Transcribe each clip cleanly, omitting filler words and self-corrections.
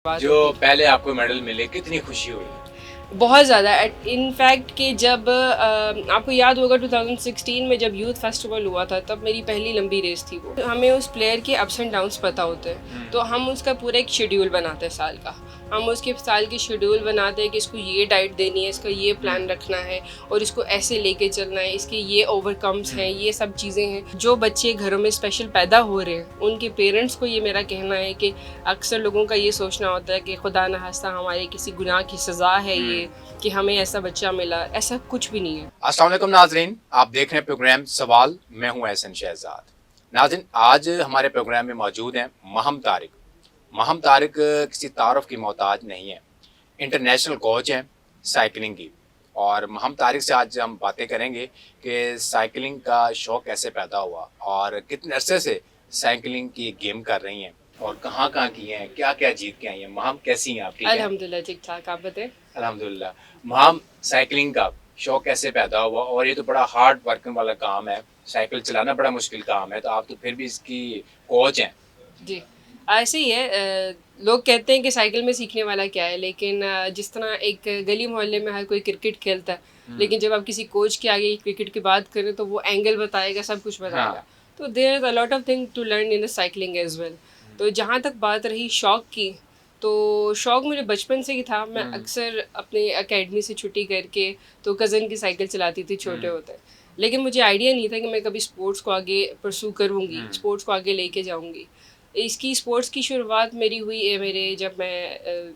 बात जो होती पहले आपको मेडल मिले कितनी खुशी हुई? बहुत ज़्यादा इनफैक्ट कि जब आपको याद होगा 2016 में जब यूथ फेस्टिवल हुआ था तब मेरी पहली लंबी रेस थी वो। हमें उस प्लेयर के अप्स एंड डाउन्स पता होते हैं तो हम उसका पूरा एक शेड्यूल बनाते हैं साल का। हम उसके साल की शेड्यूल बनाते हैं कि इसको ये डाइट देनी है, इसका ये प्लान रखना है और इसको ऐसे लेके चलना है, इसके ये ओवरकम्स हैं, ये सब चीज़ें हैं। जो बच्चे घरों में स्पेशल पैदा हो रहे हैं उनके पेरेंट्स को ये मेरा कहना है कि अक्सर लोगों का ये सोचना होता है कि खुदा न खास्ता हमारे किसी गुनाह की सज़ा है ये कि हमें ऐसा बच्चा मिला, ऐसा कुछ भी नहीं है। अस्सलाम वालेकुम नाज़रीन, आप देख रहे हैं प्रोग्राम सवाल। मैं हूं एहसन शहजाद। नाज़रीन, आज हमारे प्रोग्राम में मौजूद हैं महम तारिक। महम तारिक किसी तारुफ की मोहताज नहीं है, इंटरनेशनल कोच हैं साइकिलिंग की। और महम तारिक से आज हम बातें करेंगे कि साइकिलिंग का शौक़ कैसे पैदा हुआ और कितने अरसे से साइकिलिंग की गेम कर रही हैं और कहाँ कहाँ की हैं, क्या क्या जीत के आई हैं। महम कैसी हैं आप? ठीक हैं अल्हम्दुलिल्लाह, ठीक ठाक, आप बताएं। अल्हम्दुलिल्लाह। महम, साइकिलिंग का शौक़ कैसे पैदा हुआ? और ये तो बड़ा हार्ड वर्किंग वाला काम है, साइकिल चलाना बड़ा मुश्किल काम है, तो आप तो फिर भी इसकी कोच हैं। जी, ऐसे ही है। लोग कहते हैं कि साइकिल में सीखने वाला क्या है, लेकिन जिस तरह एक गली मोहल्ले में हर कोई क्रिकेट खेलता है, लेकिन जब आप किसी कोच के आगे क्रिकेट की बात करें तो वो एंगल बताएगा, सब कुछ बताएगा। हाँ। तो there is a lot of thing to learn in the cycling as well. तो जहाँ तक बात रही शौक़ की, तो शौक़ मुझे बचपन से ही था। मैं अक्सर अपने एकेडमी से छुट्टी करके तो कज़न की साइकिल चलाती थी छोटे होते। लेकिन मुझे आइडिया नहीं था कि मैं कभी स्पोर्ट्स को आगे परस्यू करूँगी, स्पोर्ट्स को आगे लेके जाऊँगी। इसकी स्पोर्ट्स की शुरुआत मेरी हुई है मेरे जब मैं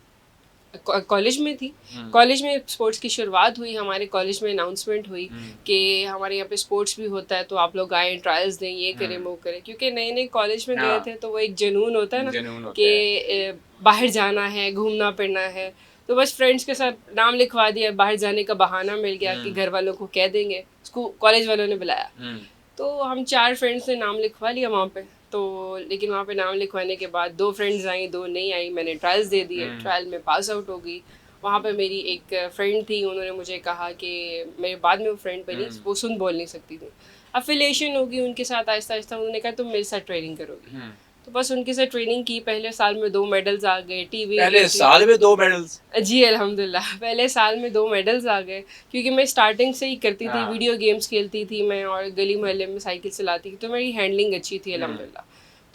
कॉलेज में थी। कॉलेज में स्पोर्ट्स की शुरुआत हुई, हमारे कॉलेज में अनाउंसमेंट हुई कि हमारे यहाँ पे स्पोर्ट्स भी होता है तो आप लोग आएँ, ट्रायल्स दें, ये करें वो करें। क्योंकि नए नए कॉलेज में गए थे तो वो एक जुनून होता है ना जुनून होता कि बाहर जाना है, घूमना फिरना है। तो बस फ्रेंड्स के साथ नाम लिखवा दिया, बाहर जाने का बहाना मिल गया कि घर वालों को कह देंगे, स्कूल कॉलेज वालों ने बुलाया। तो हम 4 फ्रेंड्स ने नाम लिखवा लिया वहाँ पे। तो लेकिन वहाँ पे नाम लिखवाने के बाद 2 फ्रेंड्स आई, 2 नहीं आई। मैंने ट्रायल्स दे दिए, ट्रायल में पास आउट हो गई। वहाँ पे मेरी एक फ्रेंड थी, उन्होंने मुझे कहा कि मेरे बाद में वो फ्रेंड बनी, वो सुन बोल नहीं सकती थी। अफिलिएशन होगी उनके साथ आहिस्ता-आहिस्ता, उन्होंने कहा तुम मेरे साथ ट्रेनिंग करोगी। तो बस उनके साथ ट्रेनिंग की, पहले साल में 2 मेडल्स आ गए, टीवी पहले साल में 2 मेडल्स? जी अल्हम्दुलिल्लाह, पहले साल में 2 मेडल्स आ गए। क्योंकि मैं स्टार्टिंग से ही करती थी, वीडियो गेम्स खेलती थी मैं और गली मोहल्ले में साइकिल चलाती थी, तो मेरी हैंडलिंग अच्छी थी अल्हम्दुलिल्लाह।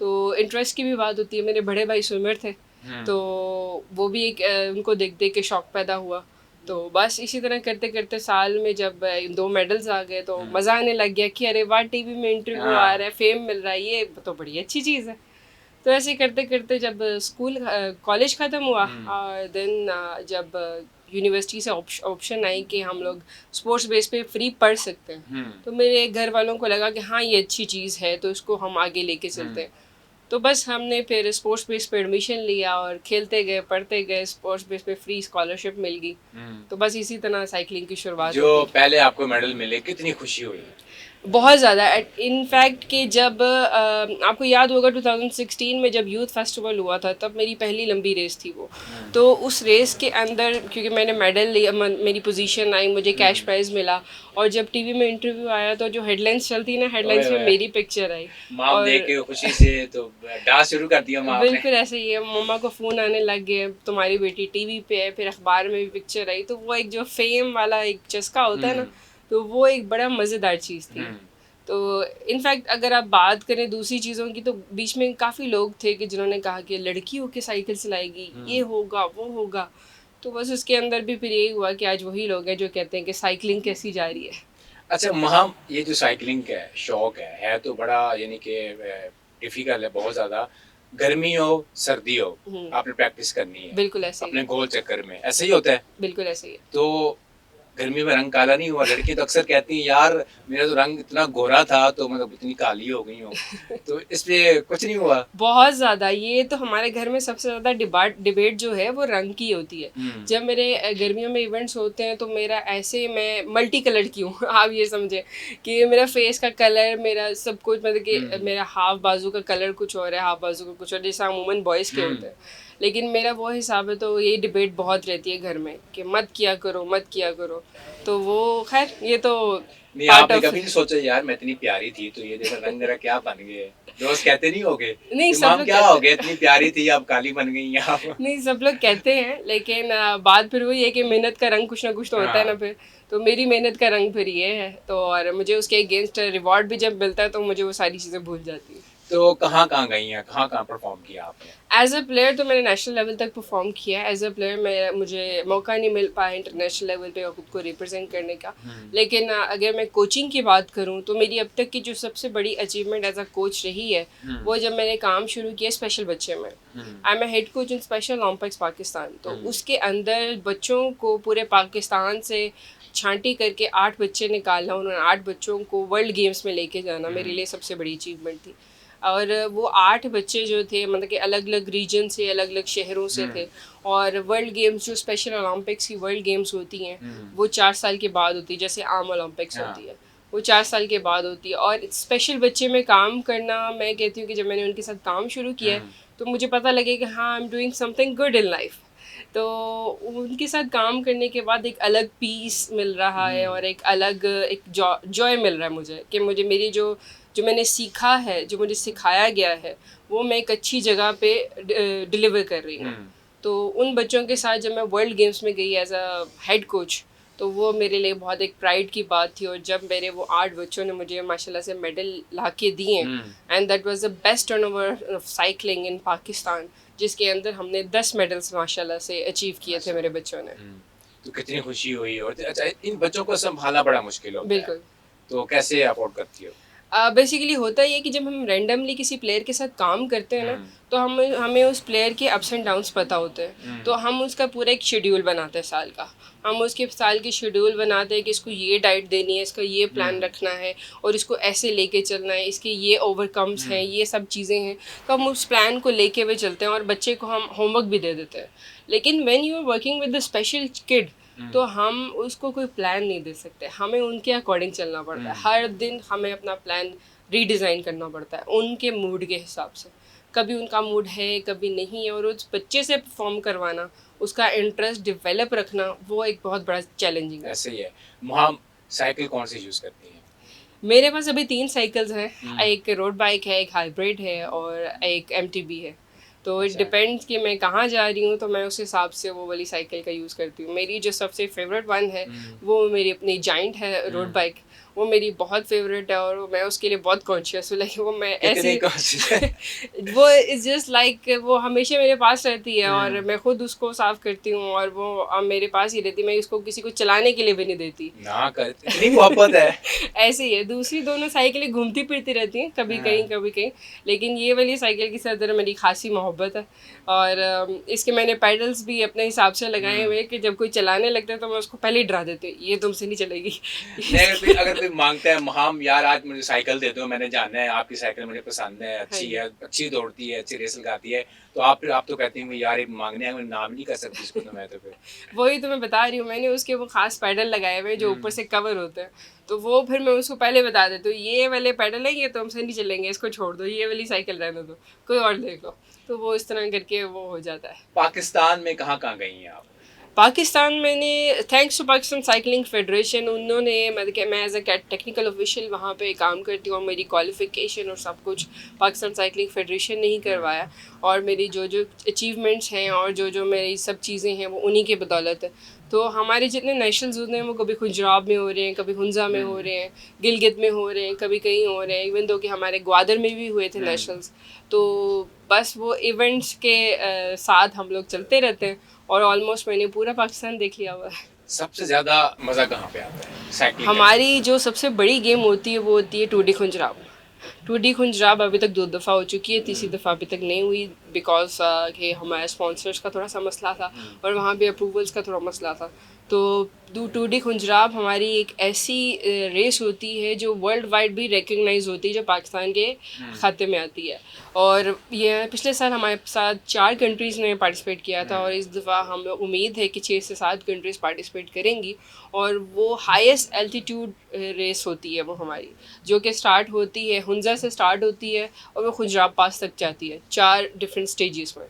तो इंटरेस्ट की भी बात होती है, मेरे बड़े भाई स्विमर थे, तो वो भी एक उनको देख देख के शौक पैदा हुआ। तो बस इसी तरह करते करते साल में जब 2 मेडल्स आ गए तो मज़ा आने लग गया कि अरे वाह, टीवी में इंटरव्यू आ रहा है, फेम मिल रहा है, ये तो बड़ी अच्छी चीज़ है। तो ऐसे करते करते जब कॉलेज ख़त्म हुआ और देन जब यूनिवर्सिटी से ऑप्शन आई कि हम लोग स्पोर्ट्स बेस पे फ्री पढ़ सकते हैं, तो मेरे घर वालों को लगा कि हाँ ये अच्छी चीज़ है तो इसको हम आगे लेके चलते हैं। तो बस हमने फिर स्पोर्ट्स बेस पे एडमिशन लिया और खेलते गए, पढ़ते गए, स्पोर्ट्स बेस पे फ्री स्कॉलरशिप मिल गई। तो बस इसी तरह साइकिलिंग की शुरुआत जो होती है। पहले आपको मेडल मिले कितनी खुशी हुई? बहुत ज़्यादा इनफैक्ट कि जब आपको याद होगा 2016 में जब यूथ फेस्टिवल हुआ था तब मेरी पहली लंबी रेस थी वो। तो उस रेस के अंदर क्योंकि मैंने मेडल लिया, मेरी पोजीशन आई, मुझे कैश प्राइज़ मिला और जब टीवी में इंटरव्यू आया तो जो हेडलाइंस चलती ना, हेडलाइंस में मेरी पिक्चर आई। माम देख के खुशी से तो डांस शुरू कर दिया माम ने। बिल्कुल ऐसे ही है, मम्मा को फ़ोन आने लग गए, तुम्हारी बेटी टीवी पे है, फिर अखबार में भी पिक्चर आई। तो वो एक जो फेम वाला एक चस्का होता है ना, तो वो एक बड़ा मज़ेदार चीज़ थी। तो इनफैक्ट अगर आप बात करें दूसरी चीज़ों की तो बीच में काफ़ी लोग थे कि जिन्होंने कहा कि लड़की होके साइकिल चलाएगी, ये होगा वो होगा। तो बस उसके अंदर भी फिर यही हुआ कि आज वही लोग हैं जो कहते हैं कि साइकिलिंग कैसी जा रही है। अच्छा महम, ये जो साइकिलिंग का शौक है तो बड़ा यानी कि डिफिकल्ट है बहुत ज़्यादा। गर्मी हो सर्दी हो, आपने प्रैक्टिस करनी है बिल्कुल ऐसे ही अपने है। गोल चक्कर में, ऐसे ही होता है। बिल्कुल ऐसे ही है। तो गर्मी में रंग काला नहीं हुआ? लड़की तो अक्सर कहती हैं यार मेरा तो रंग इतना गोरा था तो मतलब इतनी काली हो गई हूँ, तो इस पे कुछ नहीं हुआ? बहुत ज़्यादा, ये तो हमारे घर में सबसे ज़्यादा डिबेट जो है वो रंग की होती है। जब मेरे गर्मियों में इवेंट्स होते हैं तो मेरा ऐसे मैं मल्टी कलर्ड की हूँ आप ये समझे कि मेरा फेस का कलर, मेरा सब कुछ मतलब कि मेरा हाफ बाजू का कलर कुछ और है, हाफ बाजू का कुछ और, जैसा अमूमन बॉयज़ के होते हैं। लेकिन मेरा वो हिसाब है तो ये डिबेट बहुत रहती है घर में कि मत किया करो, मत किया करो। तो वो खैर ये तो नहीं, पार्ट आपने ऑफ। कभी नहीं सोचा यार मैं इतनी प्यारी थी तो ये देखो रंग मेरा क्या बन गए? दोस्त कहते नहीं होगे नहीं, कि सब मॉम लोग क्या हो कहते गया, इतनी प्यारी थी अब काली बन गई हैं आप? नहीं, सब लोग कहते हैं, लेकिन बात फिर वही है कि मेहनत का रंग कुछ ना कुछ तो होता है ना हाँ। फिर। तो मेरी मेहनत का रंग फिर ये है, तो और मुझे उसके अगेंस्ट रिवॉर्ड भी जब मिलता है तो मुझे वो सारी चीज़ें भूल जाती हैं। तो कहाँ-कहाँ गई हैं? कहाँ-कहाँ परफ़ॉर्म किया आपने? एज अ प्लेयर तो मैंने नेशनल लेवल तक परफॉर्म किया है। एज अ प्लेयर मैं मुझे मौका नहीं मिल पाया इंटरनेशनल लेवल पे खुद को रिप्रेजेंट करने का। लेकिन अगर मैं कोचिंग की बात करूँ तो मेरी अब तक की जो सबसे बड़ी अचीवमेंट एज अ कोच रही है वो जब मैंने काम शुरू किया स्पेशल बच्चे में। I am a head coach in special Olympics Pakistan. तो उसके अंदर बच्चों को पूरे पाकिस्तान से छांटी करके 8 बच्चे निकालना, उन्होंने 8 बच्चों को वर्ल्ड गेम्स में लेके जाना मेरे लिए सबसे बड़ी अचीवमेंट थी। और वो 8 बच्चे जो थे मतलब कि अलग अलग रीजन से, अलग अलग शहरों से थे। और वर्ल्ड गेम्स जो स्पेशल ओलंपिक्स की वर्ल्ड गेम्स होती हैं वो 4 साल के बाद होती है, जैसे आम ओलंपिक्स होती है वो 4 साल के बाद होती है। और स्पेशल बच्चे में काम करना, मैं कहती हूँ कि जब मैंने उनके साथ काम शुरू किया है तो मुझे पता लगे कि हाँ I am doing something good in life. तो उनके साथ काम करने के बाद एक अलग पीस मिल रहा है और एक अलग एक जॉय मिल रहा है मुझे कि मुझे मेरी जो जो मैंने सीखा है, जो मुझे सिखाया गया है वो मैं एक अच्छी जगह पे डिलीवर कर रही हूँ। तो उन बच्चों के साथ जब मैं वर्ल्ड गेम्स में गई एज अ हेड कोच तो वो मेरे लिए बहुत एक प्राइड की बात थी। और जब मेरे वो 8 बच्चों ने मुझे माशाल्लाह से मेडल ला के दिए and that was the best turnover of cycling in Pakistan, जिसके अंदर हमने 10 मेडल्स माशाल्लाह से अचीव किए थे मेरे बच्चों ने। तो कितनी खुशी हुई और अच्छा इन बच्चों को सँभालना बड़ा मुश्किल होता है। बिल्कुल। तो कैसे अफ़ोर्ड करती हो? बेसिकली होता ये है कि जब हम रैंडमली किसी प्लेयर के साथ काम करते हैं ना तो हम हमें उस प्लेयर के अप्स एंड डाउन्स पता होते हैं। तो हम उसका पूरा एक शेड्यूल बनाते हैं साल का। हम उसके साल की शेड्यूल बनाते हैं कि इसको ये डाइट देनी है, इसका ये प्लान रखना है और इसको ऐसे लेके चलना है, इसके ये ओवरकम्स हैं, ये सब चीज़ें हैं। तो हम उस प्लान को लेके हुए चलते हैं और बच्चे को हम होमवर्क भी दे देते हैं। लेकिन when you are working with the special kid तो हम उसको कोई प्लान नहीं दे सकते, हमें उनके अकॉर्डिंग चलना पड़ता है। हर दिन हमें अपना प्लान रीडिज़ाइन करना पड़ता है उनके मूड के हिसाब से। कभी उनका मूड है, कभी नहीं है। और उस बच्चे से परफॉर्म करवाना, उसका इंटरेस्ट डेवलप रखना वो एक बहुत बड़ा चैलेंजिंग है। ऐसे ही है। मुहाम साइकिल कौन-सी यूज़ करती हैं? मेरे पास अभी 3 साइकिल्स हैं। एक रोड बाइक है, एक हाइब्रिड है और एक एमटीबी है। तो इट अच्छा। डिपेंड्स कि मैं कहाँ जा रही हूँ तो मैं उस हिसाब से वो वाली साइकिल का यूज़ करती हूँ। मेरी जो सबसे फेवरेट वन है वो मेरी अपनी जाइंट है रोड बाइक। वो मेरी बहुत फेवरेट है और मैं उसके लिए बहुत कॉन्शियस हूँ। लाइक वो मैं कितनी ऐसी कोशिश है? वो इज़ जस्ट लाइक वो हमेशा मेरे पास रहती है और मैं खुद उसको साफ़ करती हूँ और वो मेरे पास ही रहती है। मैं उसको किसी को चलाने के लिए भी नहीं देती। ना कर इतनी मोहब्बत है। ऐसे ही है। दूसरी दोनों साइकिलें घूमती फिरती रहती हैं, कभी कहीं कभी कहीं। लेकिन ये वाली साइकिल की साथ ज़रा मेरी खासी मोहब्बत है। और इसके मैंने पैडल्स भी अपने हिसाब से लगाए हुए हैं कि जब कोई चलाने लगता है तो मैं उसको पहले ही डरा देती हूँ, ये तुमसे नहीं चलेगी। नहीं अगर कोई माँगता है मुहाम यार आज मुझे साइकिल दे दो, मैंने जाना है, आपकी साइकिल मुझे पसंद है, हाँ अच्छी जी। है, अच्छी दौड़ती है, अच्छी रेस लगाती है, तो आप तो कहती होंगी यार ये माँगने हैं, मैं नाम नहीं कर सकती इसको तो मैं तो फिर। वही तो मैं बता रही हूँ, मैंने उसके वो खास पैडल लगाए हुए हैं जो ऊपर से कवर होते हैं। तो वो फिर मैं उसको पहले बता देती हूँ ये वाले पैडल है, ये तुमसे नहीं चलेंगे, इसको छोड़ दो, ये वाली साइकिल रहने दो, कोई और देख लो। तो वो इस तरह करके वो हो जाता है। पाकिस्तान में कहाँ-कहाँ गई हैं आप? पाकिस्तान मैंने thanks to Pakistan cycling federation, उन्होंने मतलब कि मैं एज अ टेक्निकल ऑफिशियल वहाँ पे काम करती हूँ और मेरी क्वालिफ़िकेशन और सब कुछ पाकिस्तान साइकिलिंग फेडरेशन ने ही करवाया। और मेरी जो जो अचीवमेंट्स हैं और जो जो मेरी सब चीज़ें हैं वो उन्हीं की बदौलत है। तो हमारे जितने नेशनल्स होते हैं वो कभी खुजराब में हो रहे हैं, कभी हुंजा में हो रहे हैं, गिलगित में हो रहे हैं, कभी कहीं हो रहे हैं। इवन दो कि हमारे ग्वादर में भी हुए थे नेशनल्स। तो बस वो इवेंट्स के साथ हम लोग चलते रहते हैं और ऑलमोस्ट मैंने पूरा पाकिस्तान देख लिया हुआ है। सबसे ज़्यादा मज़ा कहाँ पे आता है साइक्लिंग करने में? हमारी जो सबसे बड़ी गेम होती है वो होती है टूडी खुंजराब। टूडी खुंजराब अभी तक 2 दफ़ा हो चुकी है, तीसरी दफ़ा अभी तक नहीं हुई बिकॉज कि हमारे स्पॉन्सर्स का थोड़ा सा मसला था और वहाँ पे अप्रूवल्स का थोड़ा मसला था। तो टूडी खुंजराब हमारी एक ऐसी रेस होती है जो वर्ल्ड वाइड भी रिकग्नाइज होती है, जो पाकिस्तान के खाते में आती है। और ये पिछले साल हमारे साथ 4 कंट्रीज़ ने पार्टिसिपेट किया था और इस दफ़ा हम लोग उम्मीद है कि 6 से 7 कंट्रीज़ पार्टिसिपेट करेंगी। और वो हाईएस्ट एल्टीट्यूड रेस होती है वो हमारी, जो कि स्टार्ट होती है हुंजा से स्टार्ट होती है और वो खुजराब पास तक जाती है 4 डिफरेंट स्टेजेस में।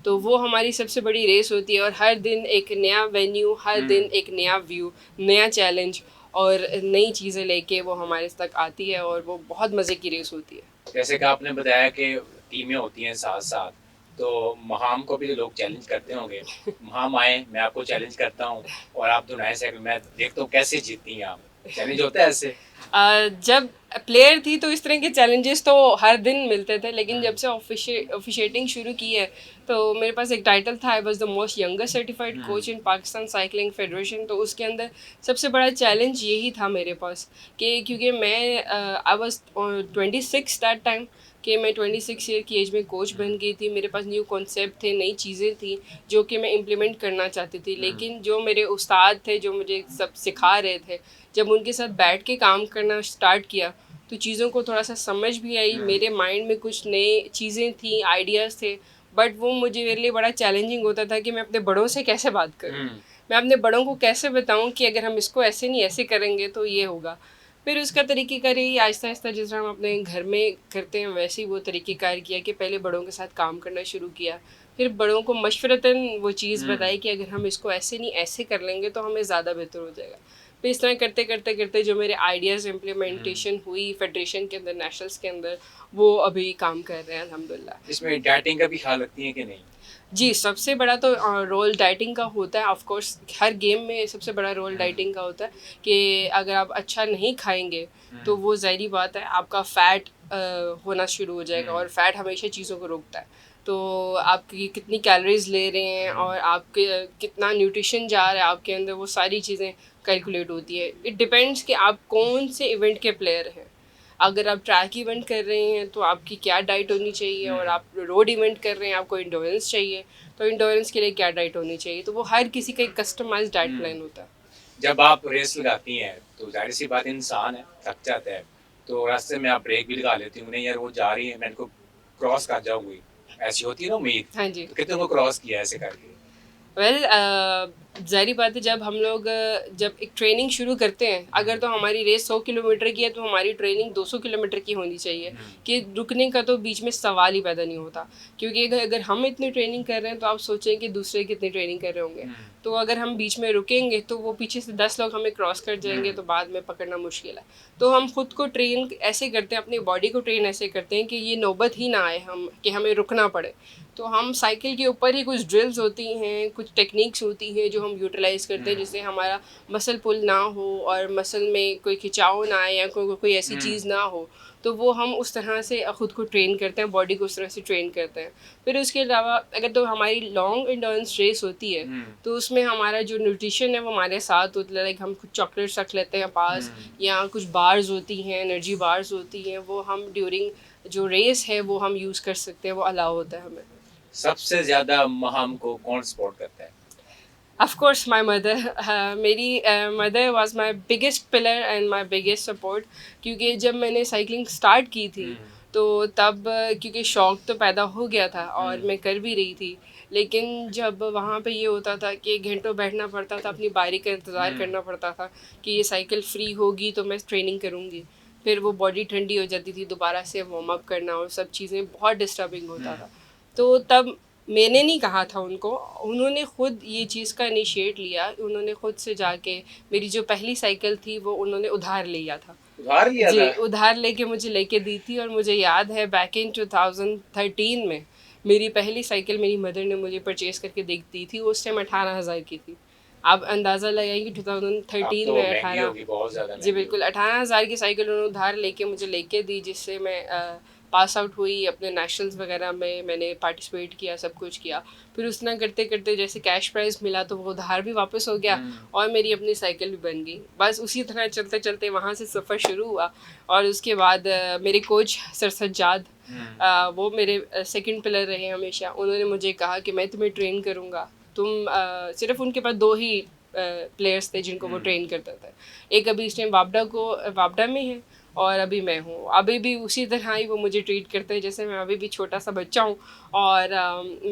तो वो हमारी सबसे बड़ी रेस होती है और हर दिन एक नया वेन्यू, हर दिन एक नया व्यू, नया चैलेंज और नई चीज़ें लेके वो हमारे तक आती है और वो बहुत मज़े की रेस होती है। जैसे कि आपने बताया कि टीमें होती हैं साथ साथ, तो महाम को भी लोग चैलेंज करते होंगे, महाम आए मैं आपको चैलेंज करता हूँ और आप तो नए साइकिल मैं देखता हूँ कैसे जीतती हैं आप, चैलेंज होता है ऐसे? जब प्लेयर थी तो इस तरह के चैलेंजेस तो हर दिन मिलते थे, लेकिन जब से ऑफिशिएटिंग शुरू की है तो मेरे पास एक टाइटल था, I was the most younger certified coach in Pakistan cycling federation. तो उसके अंदर सबसे बड़ा चैलेंज यही था मेरे पास कि क्योंकि मैं आई वाज 26 दैट टाइम, कि मैं 26 ईयर की एज में कोच बन गई थी। मेरे पास न्यू कॉन्सेप्ट थे, नई चीज़ें थी जो कि मैं इम्प्लीमेंट करना चाहती थी, लेकिन जो मेरे उस्ताद थे जो मुझे सब सिखा रहे थे, जब उनके साथ बैठ के काम करना स्टार्ट किया तो चीज़ों को थोड़ा सा समझ भी आई। मेरे माइंड में कुछ नए चीज़ें थी, आइडियाज़ थे, बट वो मुझे मेरे लिए बड़ा चैलेंजिंग होता था कि मैं अपने बड़ों से कैसे बात करूँ, मैं अपने बड़ों को कैसे बताऊँ कि अगर हम इसको ऐसे नहीं ऐसे करेंगे तो ये होगा। फिर उसका तरीक़ेकार यही आहिस्ता आहिस्ता जिस तरह हम अपने घर में करते हैं वैसे ही वो तरीक़ेकार किया कि पहले बड़ों के साथ काम करना शुरू किया, फिर बड़ों को मशवरतन वो चीज़ बताई कि अगर हम इसको ऐसे नहीं ऐसे कर लेंगे तो हमें ज़्यादा बेहतर हो जाएगा। फिर इस तरह करते करते करते जो मेरे आइडियाज़ इम्प्लीमेंटेशन हुई फेडरेशन के अंदर, नेशनल्स के अंदर, वो अभी काम कर रहे हैं अल्हम्दुलिल्लाह। इसमें डाइटिंग का भी ख्याल रखती हैं कि नहीं? जी, सबसे बड़ा तो रोल डाइटिंग का होता है। ऑफ़ कोर्स हर गेम में सबसे बड़ा रोल डाइटिंग का होता है कि अगर आप अच्छा नहीं खाएँगे तो वो ज़ाहिर-सी बात है आपका फ़ैट होना शुरू हो जाएगा और फ़ैट हमेशा चीज़ों को रोकता है। तो आपकी कितनी कैलोरीज़ ले रहे हैं और आपके कितना न्यूट्रिशन जा रहा है आपके अंदर, वो सारी चीज़ें कैलकुलेट होती है। इट डिपेंड्स कि आप कौन से इवेंट के प्लेयर हैं। अगर आप ट्रैक इवेंट कर रहे हैं तो आपकी क्या डाइट होनी चाहिए, और आप रोड इवेंट कर रहे हैं आपको इंडोरेंस चाहिए तो इंडोरेंस के लिए क्या डाइट होनी चाहिए। तो वो हर किसी का एक कस्टमाइज्ड डाइट प्लान होता है। जब आप रेस लगाती हैं तो जाहिर सी बात इंसान है, थक जाता है, तो रास्ते में आप ब्रेक भी लगा लेती हूँ, नहीं यार वो जा रही है मैं इनको क्रॉस कर जाऊंगी, ऐसी होती है ना उम्मीद। हाँ जी। तो कितने को क्रॉस किया ऐसे करके? वेल ज़ाहिर बात है, जब हम लोग जब एक ट्रेनिंग शुरू करते हैं, अगर तो हमारी रेस 100 किलोमीटर की है तो हमारी ट्रेनिंग 200 किलोमीटर की होनी चाहिए, कि रुकने का तो बीच में सवाल ही पैदा नहीं होता। क्योंकि अगर हम इतनी ट्रेनिंग कर रहे हैं तो आप सोचें कि दूसरे कितनी ट्रेनिंग कर रहे होंगे। तो अगर हम बीच में रुकेंगे तो वो पीछे से 10 लोग हमें क्रॉस कर जाएंगे तो बाद में पकड़ना मुश्किल है। तो हम खुद को ट्रेन ऐसे करते हैं, अपनी बॉडी को ट्रेन ऐसे करते हैं कि ये नौबत ही ना आए हम कि हमें रुकना पड़े। तो हम साइकिल के ऊपर ही कुछ ड्रिल्स होती हैं, कुछ टेक्निक्स होती हैं जो हम यूटिलाइज़ करते हैं, जिससे हमारा मसल पुल ना हो और मसल में कोई खिंचाव ना आए या कोई ऐसी चीज़ ना हो। तो वो हम उस तरह से ख़ुद को ट्रेन करते हैं, बॉडी को उस तरह से ट्रेन करते हैं। फिर उसके अलावा अगर तो हमारी लॉन्ग एंड्योरेंस रेस होती है तो उसमें हमारा जो न्यूट्रिशन है वो हमारे साथ होता है। लाइक हम कुछ चॉकलेट्स रख लेते हैं पास, या कुछ बार्स होती हैं, एनर्जी बार्स होती हैं, वो हम ड्यूरिंग जो रेस है वो हम यूज़ कर सकते हैं, वो अलाउ होता है हमें। सबसे ज्यादा महाम को कौन सपोर्ट करता है? Of course, my mother. मेरी mother was my biggest pillar and my biggest support. क्योंकि जब मैंने साइकिलिंग स्टार्ट की थी तो तब क्योंकि शौक़ तो पैदा हो गया था और मैं कर भी रही थी, लेकिन जब वहाँ पे ये होता था कि घंटों बैठना पड़ता था, अपनी बारी का इंतज़ार करना पड़ता था कि ये साइकिल फ्री होगी तो मैं ट्रेनिंग करूँगी। फिर वो बॉडी ठंडी हो जाती थी, दोबारा से वार्म अप करना और सब चीज़ें बहुत डिस्टर्बिंग होता था। तो तब मैंने नहीं कहा था उनको, उन्होंने खुद ये चीज़ का इनिशिएट लिया। उन्होंने खुद से जाके मेरी जो पहली साइकिल थी वो उन्होंने उधार लिया था। उधार लिया जी, था? उधार लेके मुझे लेके दी थी। और मुझे याद है बैक इन 2013 में मेरी पहली साइकिल मेरी मदर ने मुझे परचेज़ करके दी थी। उस टाइम 18,000 की थी। आप अंदाज़ा लगाइए कि 2013 तो में महंगी 18। होगी, बहुत ज्यादा जी महंगी बिल्कुल, होगी। 18,000 की साइकिल उन्होंने उधार लेके मुझे लेके दी, जिससे मैं पास आउट हुई। अपने नेशनल्स वगैरह में मैंने पार्टिसिपेट किया, सब कुछ किया। फिर उस तरह करते करते जैसे कैश प्राइज़ मिला तो वो उधार भी वापस हो गया और मेरी अपनी साइकिल भी बन गई। बस उसी तरह चलते चलते वहाँ से सफ़र शुरू हुआ। और उसके बाद मेरे कोच सर सज्जाद, वो मेरे सेकंड पिलर रहे हमेशा। उन्होंने मुझे कहा कि मैं तुम्हें ट्रेन करूँगा। तुम सिर्फ उनके पास 2 ही प्लेयर्स थे जिनको वो ट्रेन करता था। एक अभी इस टाइम वापडा में है और अभी मैं हूँ। अभी भी उसी तरह ही वो मुझे ट्रीट करते हैं जैसे मैं अभी भी छोटा सा बच्चा हूँ। और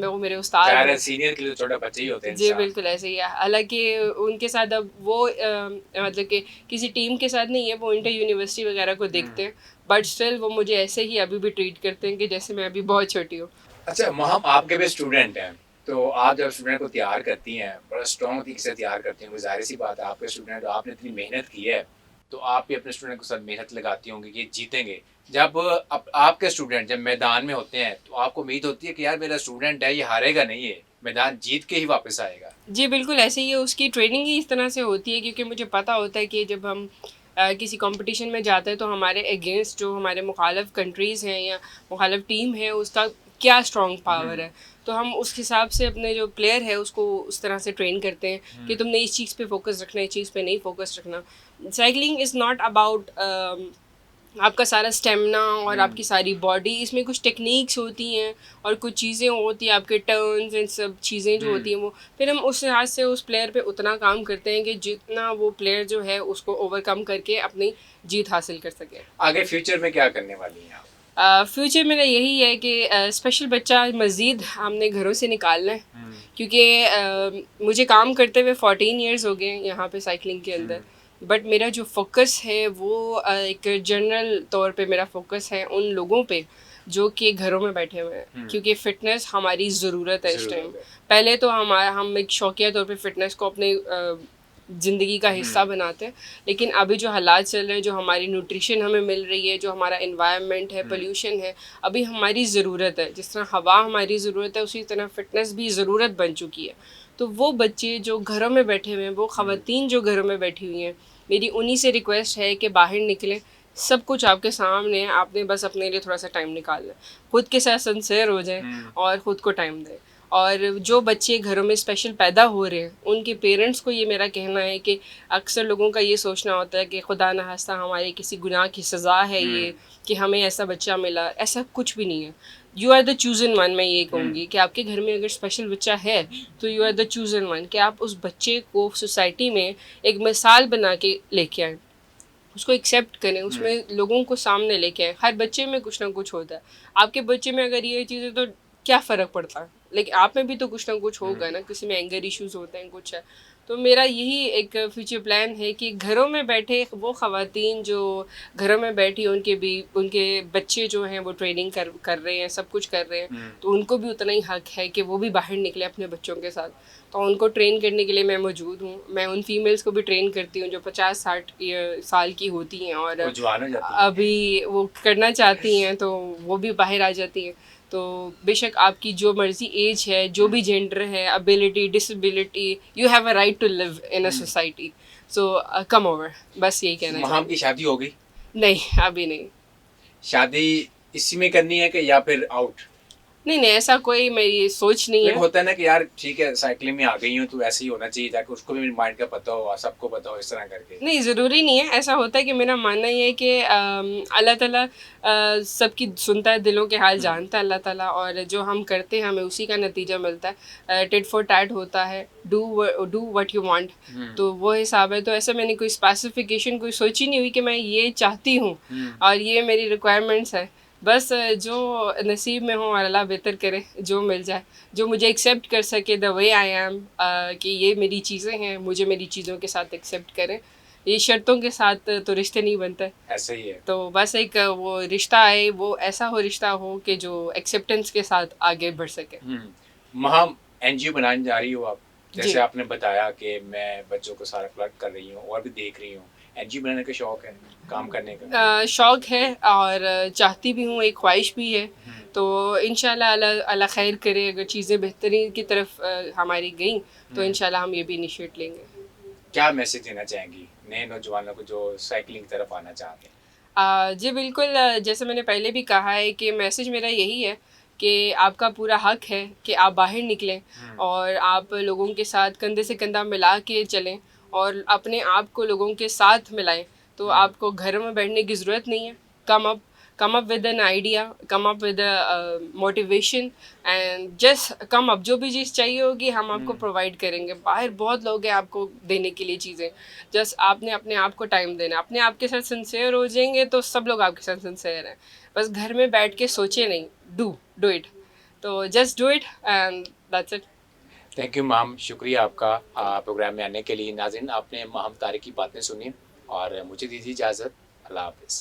वो मेरे उस्ताद हैं। सीनियर के लिए छोटा बच्चा ही होते हैं जी इंसान। बिल्कुल ऐसे ही है। हालाँकि उनके साथ अब वो मतलब कि किसी टीम के साथ नहीं है, वो इंटर यूनिवर्सिटी वगैरह को देखते हैं, बट स्टिल वो मुझे ऐसे ही अभी भी ट्रीट करते हैं कि जैसे मैं अभी बहुत छोटी हूँ। अच्छा महम, आपके भी स्टूडेंट हैं, तो आप जब स्टूडेंट को तैयार करती हैं, बड़ा स्ट्रॉन्ग तरीके से तैयार करती हैं, ज़ाहिर सी बात है आपके स्टूडेंट, आपने इतनी मेहनत की है, तो आप भी अपने स्टूडेंट के साथ मेहनत लगाती होंगी कि जीतेंगे। जब आपके स्टूडेंट जब मैदान में होते हैं, तो आपको उम्मीद होती है कि यार मेरा स्टूडेंट है, ये हारेगा नहीं है, मैदान जीत के ही वापस आएगा। जी, बिल्कुल ऐसे ही है, उसकी ट्रेनिंग ही इस तरह से होती है क्योंकि मुझे पता होता है कि जब हम किसी कॉम्पिटिशन में जाते हैं तो हमारे अगेंस्ट जो हमारे मुखालिफ कंट्रीज़ हैं या मुखालिफ टीम है उसका क्या स्ट्रॉन्ग पावर है। तो हम उस हिसाब से अपने जो प्लेयर है उसको उस तरह से ट्रेन करते हैं कि तुमने इस चीज़ पे फोकस रखना है, इस चीज़ पे नहीं फोकस रखना। साइकिलिंग इज़ नॉट अबाउट आपका सारा स्टेमिना और आपकी सारी बॉडी, इसमें कुछ टेक्निक्स होती हैं और कुछ चीज़ें होती हैं, आपके टर्न्स एंड सब चीज़ें जो होती हैं वो फिर हम उस लिहाज से उस प्लेयर पे उतना काम करते हैं कि जितना वो प्लेयर जो है उसको ओवरकम करके अपनी जीत हासिल कर सके। आगे फ्यूचर में क्या करने वाली हैं आप? फ्यूचर मेरा यही है कि स्पेशल बच्चा मज़ीद हमने घरों से निकालना है क्योंकि मुझे काम करते हुए 14 इयर्स हो गए हैं यहाँ पे साइकिलिंग के अंदर। बट मेरा जो फोकस है वो एक जनरल तौर पे मेरा फोकस है उन लोगों पे जो कि घरों में बैठे हुए हैं क्योंकि फ़िटनेस हमारी ज़रूरत है इस टाइम। पहले तो हम एक शौकिया तौर पे फ़िटनेस को अपने ज़िंदगी का हिस्सा बनाते हैं, लेकिन अभी जो हालात चल रहे हैं, जो हमारी न्यूट्रिशन हमें मिल रही है, जो हमारा एनवायरनमेंट है, पोल्यूशन है, अभी हमारी ज़रूरत है। जिस तरह हवा हमारी ज़रूरत है उसी तरह फ़िटनेस भी ज़रूरत बन चुकी है। तो वो बच्चे जो घरों में बैठे हुए हैं, वो ख़वातीन जो घरों में बैठी हुई हैं, मेरी उन्हीं से रिक्वेस्ट है कि बाहर निकलें। सब कुछ आपके सामने है, आपने बस अपने लिए थोड़ा सा टाइम निकालना है, खुद के साथ सिंसियर हो जाएं और ख़ुद को टाइम दें। और जो बच्चे घरों में स्पेशल पैदा हो रहे हैं उनके पेरेंट्स को ये मेरा कहना है कि अक्सर लोगों का ये सोचना होता है कि खुदा न खास्ता हमारे किसी गुनाह की सज़ा है ये कि हमें ऐसा बच्चा मिला, ऐसा कुछ भी नहीं है। You are the chosen one, मैं ये कहूँगी कि आपके घर में अगर स्पेशल बच्चा है तो you are the chosen one, कि आप उस बच्चे को सोसाइटी में एक मिसाल बना के लेके आएँ, उसको एक्सेप्ट करें, उसमें लोगों को सामने लेके आएँ। हर बच्चे में कुछ ना कुछ होता है, आपके बच्चे में अगर ये चीज़ है तो क्या फ़र्क पड़ता है, लेकिन आप में भी तो कुछ ना कुछ होगा ना, किसी में एंगर इश्यूज़ होते हैं, कुछ है। तो मेरा यही एक फ्यूचर प्लान है कि घरों में बैठे वो ख़वातीन जो घरों में बैठी उनके बच्चे जो हैं वो ट्रेनिंग कर रहे हैं, सब कुछ कर रहे हैं, तो उनको भी उतना ही हक है कि वो भी बाहर निकले अपने बच्चों के साथ। तो उनको ट्रेन करने के लिए मैं मौजूद हूँ। मैं उन फीमेल्स को भी ट्रेन करती हूँ जो 50-60 साल की होती हैं और वो जवान हो जाती हैं। अभी वो करना चाहती हैं तो वो भी बाहर आ जाती हैं। तो बेशक आपकी जो मर्ज़ी एज है, जो भी जेंडर है, ability, disability, you have a right to live in a society. So come over, बस यही कहना महम चाहूँगी। की शादी हो गई? नहीं, अभी नहीं। शादी इसी में करनी है कि या फिर आउट? नहीं, ऐसा कोई मेरी सोच नहीं एक है। होता है ना कि यार ठीक है साइकिलिंग में आ गई हूँ तो ऐसे ही होना चाहिए ताकि उसको भी माइंड का पता हो, सबको पता हो, इस तरह करके। नहीं, ज़रूरी नहीं है। ऐसा होता है कि मेरा मानना ये है कि अल्लाह ताला सबकी सुनता है, दिलों के हाल जानता है अल्लाह ताला, और जो हम करते हैं हमें उसी का नतीजा मिलता है। टिट फॉर टैट होता है, डू व्हाट यू वांट। तो वो हिसाब है। तो ऐसा मैंने कोई स्पेसिफिकेशन कोई सोची नहीं हुई कि मैं ये चाहती हूँ और ये मेरी रिक्वायरमेंट्स है। बस जो नसीब में हो और अल्लाह बेहतर करे, जो मिल जाए, जो मुझे एक्सेप्ट कर सके द वे आई एम, कि ये मेरी चीज़ें हैं, मुझे मेरी चीज़ों के साथ एक्सेप्ट करें। ये शर्तों के साथ तो रिश्ते नहीं बनते। ऐसे ही है। तो बस एक वो रिश्ता आए, वो ऐसा हो रिश्ता हो कि जो एक्सेप्टेंस के साथ आगे बढ़ सके। महम, एनजीओ बनाने जा रही हो आप, जी। जैसे आपने बताया कि मैं बच्चों को सारा कलेक्ट कर रही हूँ और भी देख रही हूँ, एनजीओ बनाने का शौक है, काम करने का? शौक़ है और चाहती भी हूँ, एक ख्वाहिश भी है। तो इंशाल्लाह अल्लाह अल्लाह खैर करे, अगर चीज़ें बेहतरीन की तरफ हमारी गई तो इंशाल्लाह हम ये भी इनिशिएट लेंगे। क्या मैसेज देना चाहेंगी नए नौजवानों को जो साइकिलिंग की तरफ आना चाहते हैं? जी बिल्कुल, जैसे मैंने पहले भी कहा है कि मैसेज मेरा यही है कि आपका पूरा हक है कि आप बाहर निकलें और आप लोगों के साथ कंधे से कंधा मिला के चलें और अपने आप को लोगों के साथ मिलाएं। तो आपको घर में बैठने की ज़रूरत नहीं है। Come up with an idea, come up with motivation and just come up. जो भी चीज़ चाहिए होगी हम आपको प्रोवाइड करेंगे। बाहर बहुत लोग हैं आपको देने के लिए चीज़ें, जस्ट आपने अपने आप को टाइम देना। अपने आप के साथ सिंसियर हो जाएंगे तो सब लोग आपके साथ सिंसियर हैं। बस घर में बैठ के सोचे नहीं, डू इट। तो just do it and that's it. Thank you ma'am, शुक्रिया आपका प्रोग्राम में आने के लिए। नाज़रीन, आपने महम तारिक की बातें सुनी और मुझे दीजिए इजाज़त। अल्लाह हाफ़िज़।